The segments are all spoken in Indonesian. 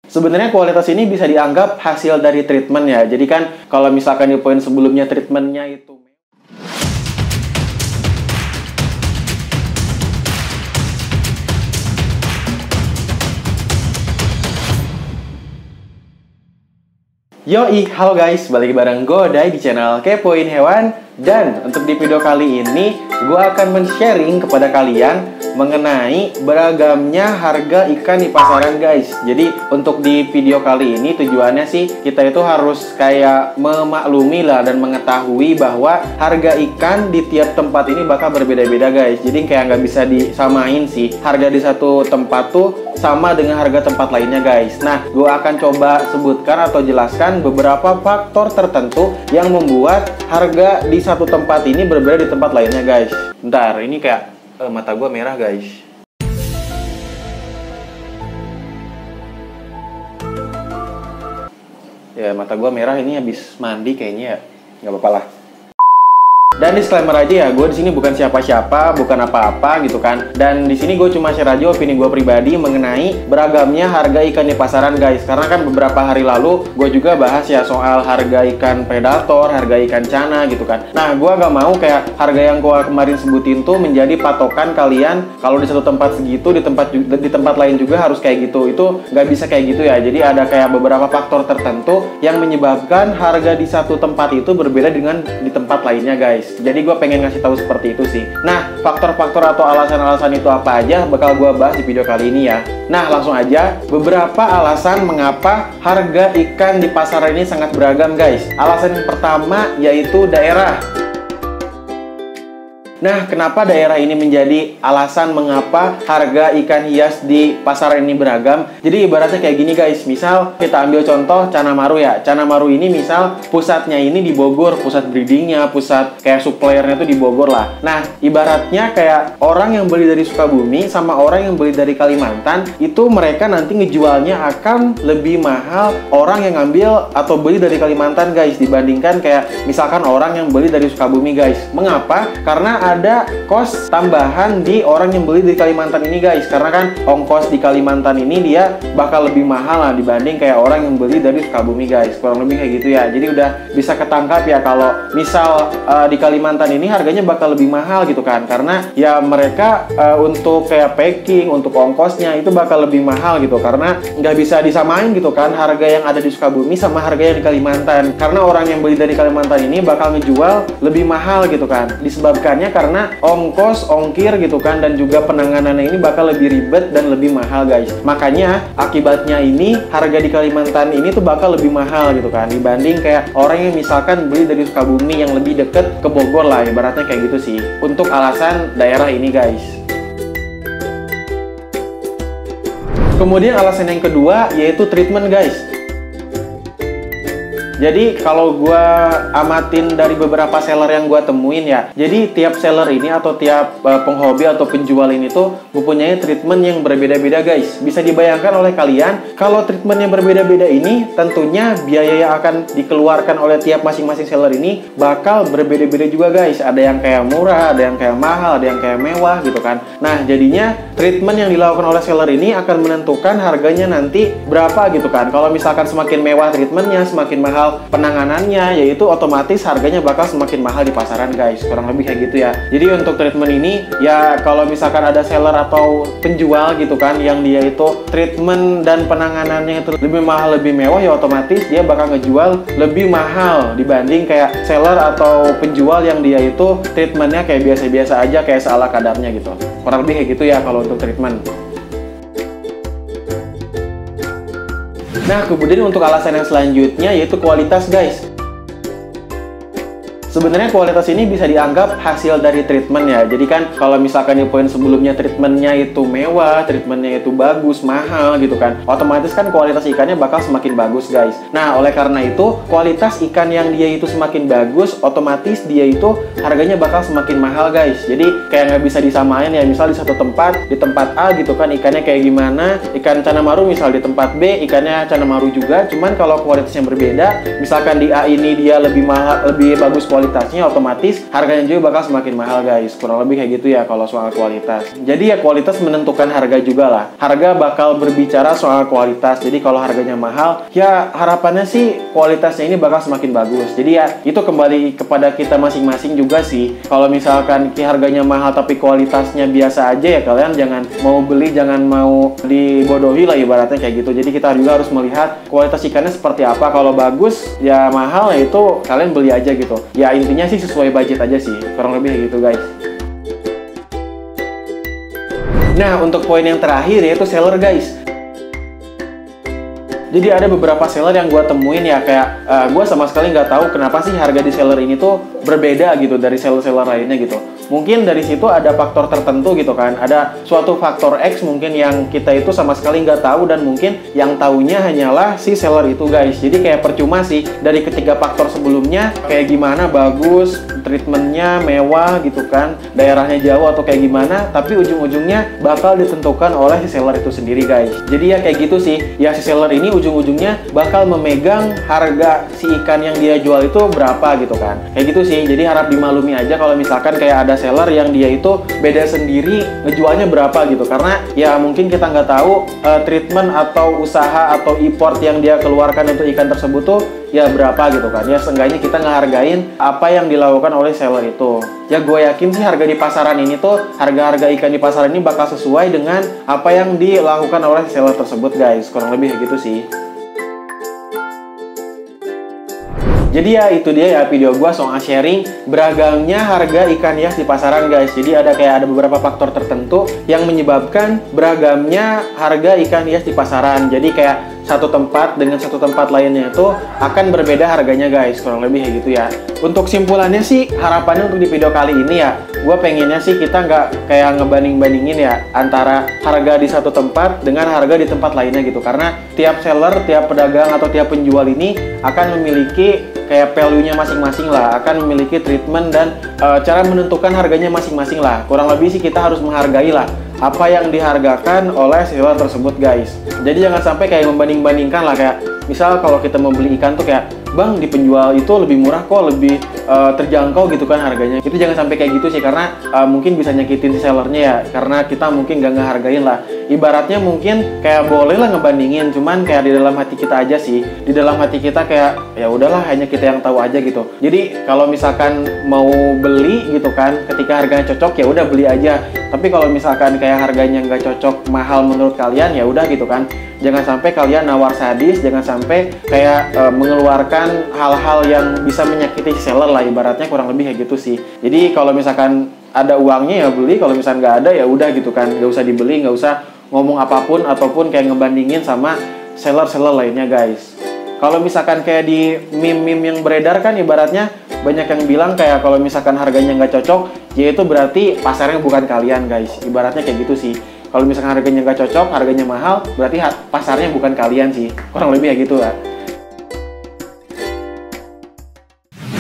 Sebenarnya kualitas ini bisa dianggap hasil dari treatment ya. Jadi kan kalau misalkan di poin sebelumnya treatmentnya itu Yoi, halo guys, balik bareng Godai di channel Kepoin Hewan. Dan untuk di video kali ini, gue akan men-sharing kepada kalian mengenai beragamnya harga ikan di pasaran guys. Jadi untuk di video kali ini tujuannya sih kita itu harus kayak memaklumi lah dan mengetahui bahwa harga ikan di tiap tempat ini bakal berbeda-beda guys. Jadi kayak nggak bisa disamain sih harga di satu tempat tuh sama dengan harga tempat lainnya guys. Nah, gue akan coba sebutkan atau jelaskan beberapa faktor tertentu yang membuat harga di satu tempat ini berbeda di tempat lainnya guys. Bentar, ini kayak mata gue merah guys. Ya, mata gue merah ini habis mandi kayaknya ya. Nggak apa-apa lah. Dan disclaimer aja ya, gue di sini bukan siapa-siapa, bukan apa-apa gitu kan. Dan di sini gue cuma share aja opini gue pribadi mengenai beragamnya harga ikan di pasaran guys. Karena kan beberapa hari lalu gue juga bahas ya soal harga ikan predator, harga ikan cana gitu kan. Nah, gue gak mau kayak harga yang gue kemarin sebutin tuh menjadi patokan kalian kalau di satu tempat segitu, di tempat lain juga harus kayak gitu. Itu gak bisa kayak gitu ya. Jadi ada kayak beberapa faktor tertentu yang menyebabkan harga di satu tempat itu berbeda dengan di tempat lainnya guys. Jadi gue pengen ngasih tahu seperti itu sih. Nah, faktor-faktor atau alasan-alasan itu apa aja bakal gue bahas di video kali ini ya. Nah, langsung aja beberapa alasan mengapa harga ikan di pasaran ini sangat beragam guys. Alasan yang pertama yaitu daerah. Nah, kenapa daerah ini menjadi alasan mengapa harga ikan hias di pasaran ini beragam? Jadi ibaratnya kayak gini guys, misal kita ambil contoh Cana Maru ya. Cana Maru ini misal pusatnya ini di Bogor, pusat breedingnya, pusat kayak suppliernya tuh di Bogor lah. Nah, ibaratnya kayak orang yang beli dari Sukabumi sama orang yang beli dari Kalimantan, itu mereka nanti ngejualnya akan lebih mahal orang yang ngambil atau beli dari Kalimantan guys, dibandingkan kayak misalkan orang yang beli dari Sukabumi guys. Mengapa? Karena ada kos tambahan di orang yang beli di Kalimantan ini guys. Karena kan ongkos di Kalimantan ini dia bakal lebih mahal lah dibanding kayak orang yang beli dari Sukabumi guys. Kurang lebih kayak gitu ya. Jadi udah bisa ketangkap ya kalau misal di Kalimantan ini harganya bakal lebih mahal gitu kan. Karena ya mereka untuk kayak packing, untuk ongkosnya itu bakal lebih mahal gitu. Karena nggak bisa disamain gitu kan harga yang ada di Sukabumi sama harga yang di Kalimantan. Karena orang yang beli dari Kalimantan ini bakal ngejual lebih mahal gitu kan. Disebabkannya karena ongkos, ongkir gitu kan, dan juga penanganannya ini bakal lebih ribet dan lebih mahal guys. Makanya akibatnya ini harga di Kalimantan ini tuh bakal lebih mahal gitu kan dibanding kayak orang yang misalkan beli dari Sukabumi yang lebih deket ke Bogor lah, ibaratnya kayak gitu sih untuk alasan daerah ini guys. Kemudian alasan yang kedua yaitu treatment guys. Jadi kalau gue amatin dari beberapa seller yang gue temuin ya, jadi tiap seller ini atau tiap penghobi atau penjual ini tuh mempunyai treatment yang berbeda-beda guys. Bisa dibayangkan oleh kalian kalau treatment yang berbeda-beda ini tentunya biaya yang akan dikeluarkan oleh tiap masing-masing seller ini bakal berbeda-beda juga guys. Ada yang kayak murah, ada yang kayak mahal, ada yang kayak mewah gitu kan. Nah, jadinya treatment yang dilakukan oleh seller ini akan menentukan harganya nanti berapa gitu kan. Kalau misalkan semakin mewah treatmentnya, semakin mahal penanganannya, yaitu otomatis harganya bakal semakin mahal di pasaran guys. Kurang lebih kayak gitu ya. Jadi untuk treatment ini ya kalau misalkan ada seller atau penjual gitu kan yang dia itu treatment dan penanganannya itu lebih mahal, lebih mewah, ya otomatis dia bakal ngejual lebih mahal dibanding kayak seller atau penjual yang dia itu treatmentnya kayak biasa-biasa aja, kayak seala kadarnya gitu. Kurang lebih kayak gitu ya kalau untuk treatment. Nah, kemudian untuk alasan yang selanjutnya yaitu kualitas guys. Sebenarnya kualitas ini bisa dianggap hasil dari treatment ya. Jadi kan kalau misalkan di poin sebelumnya treatmentnya itu mewah, treatmentnya itu bagus, mahal gitu kan, otomatis kan kualitas ikannya bakal semakin bagus guys. Nah, oleh karena itu kualitas ikan yang dia itu semakin bagus, otomatis dia itu harganya bakal semakin mahal guys. Jadi kayak nggak bisa disamain ya. Misal di satu tempat, di tempat A gitu kan ikannya kayak gimana, ikan Cana Maru misal di tempat B ikannya Cana Maru juga, cuman kalau kualitasnya berbeda, misalkan di A ini dia lebih mahal, lebih bagus kualitasnya kualitasnya, otomatis harganya juga bakal semakin mahal guys. Kurang lebih kayak gitu ya kalau soal kualitas. Jadi ya kualitas menentukan harga juga lah. Harga bakal berbicara soal kualitas. Jadi kalau harganya mahal, ya harapannya sih kualitasnya ini bakal semakin bagus. Jadi ya itu kembali kepada kita masing-masing juga sih. Kalau misalkan harganya mahal tapi kualitasnya biasa aja, ya kalian jangan mau beli, jangan mau dibodohi lah ibaratnya kayak gitu. Jadi kita juga harus melihat kualitas ikannya seperti apa. Kalau bagus ya mahal, ya itu kalian beli aja gitu. Ya intinya sih sesuai budget aja sih, kurang lebih kayak gitu guys. Nah, untuk poin yang terakhir yaitu seller guys. Jadi ada beberapa seller yang gue temuin ya, kayak gue sama sekali nggak tahu kenapa sih harga di seller ini tuh berbeda gitu dari seller-seller lainnya gitu. Mungkin dari situ ada faktor tertentu gitu kan, ada suatu faktor X mungkin yang kita itu sama sekali nggak tahu, dan mungkin yang taunya hanyalah si seller itu guys. Jadi kayak percuma sih dari ketiga faktor sebelumnya, kayak gimana bagus, treatmentnya mewah gitu kan, daerahnya jauh atau kayak gimana, tapi ujung-ujungnya bakal ditentukan oleh si seller itu sendiri guys. Jadi ya kayak gitu sih, ya si seller ini ujung-ujungnya bakal memegang harga si ikan yang dia jual itu berapa gitu kan. Kayak gitu sih, jadi harap dimaklumi aja kalau misalkan kayak ada seller yang dia itu beda sendiri ngejualnya berapa gitu, karena ya mungkin kita nggak tahu treatment atau usaha atau import yang dia keluarkan untuk ikan tersebut tuh ya berapa gitu kan. Ya seenggaknya kita ngehargain apa yang dilakukan oleh seller itu. Ya gue yakin sih harga di pasaran ini tuh, harga-harga ikan di pasaran ini bakal sesuai dengan apa yang dilakukan oleh seller tersebut guys. Kurang lebih kayak gitu sih. Jadi ya itu dia ya video gua soal sharing beragamnya harga ikan hias di pasaran guys. Jadi ada beberapa faktor tertentu yang menyebabkan beragamnya harga ikan hias di pasaran. Jadi kayak satu tempat dengan satu tempat lainnya itu akan berbeda harganya guys, kurang lebih kayak gitu ya. Untuk simpulannya sih, harapannya untuk di video kali ini ya, gue pengennya sih kita nggak kayak ngebanding-bandingin ya antara harga di satu tempat dengan harga di tempat lainnya gitu. Karena tiap seller, tiap pedagang atau tiap penjual ini akan memiliki kayak value-nya masing-masing lah, akan memiliki treatment dan cara menentukan harganya masing-masing lah. Kurang lebih sih kita harus menghargai lah apa yang dihargakan oleh seller tersebut guys. Jadi jangan sampai kayak membanding-bandingkan lah, kayak misal kalau kita mau beli ikan tuh kayak, bang di penjual itu lebih murah kok, lebih terjangkau gitu kan harganya. Itu jangan sampai kayak gitu sih, karena mungkin bisa nyakitin si sellernya ya, karena kita mungkin gak ngehargain lah. Ibaratnya mungkin kayak boleh lah ngebandingin, cuman kayak di dalam hati kita aja sih. Di dalam hati kita kayak ya udahlah, hanya kita yang tahu aja gitu. Jadi kalau misalkan mau beli gitu kan, ketika harganya cocok ya udah beli aja. Tapi kalau misalkan kayak harganya nggak cocok, mahal menurut kalian, ya udah gitu kan. Jangan sampai kalian nawar sadis, jangan sampai kayak mengeluarkan hal-hal yang bisa menyakiti seller lah, ibaratnya kurang lebih kayak gitu sih. Jadi kalau misalkan ada uangnya ya beli, kalau misalkan nggak ada ya udah gitu kan, nggak usah dibeli, nggak usah ngomong apapun ataupun kayak ngebandingin sama seller-seller lainnya guys. Kalau misalkan kayak di meme-meme yang beredar kan, ibaratnya banyak yang bilang kayak kalau misalkan harganya nggak cocok, ya itu berarti pasarnya bukan kalian guys. Ibaratnya kayak gitu sih. Kalau misalkan harganya nggak cocok, harganya mahal, berarti pasarnya bukan kalian sih. Kurang lebih kayak gitu lah.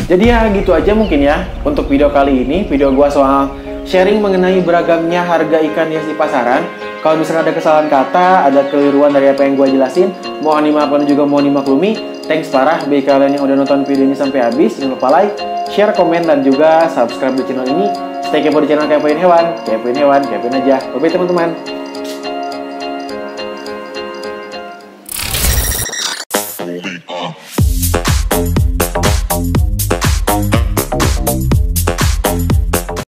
Jadi ya gitu aja mungkin ya untuk video kali ini. Video gua soal sharing mengenai beragamnya harga ikan hias di pasaran. Kalau misalkan ada kesalahan kata, ada keliruan dari apa yang gue jelasin, mohon dimaafkan juga mohon dimaklumi. Thanks parah bagi kalian yang udah nonton videonya sampai habis. Jangan lupa like, share, komen, dan juga subscribe di channel ini. Stay kepo di channel Kepoin Hewan, kepoin hewan, kepoin aja. Bye teman-teman.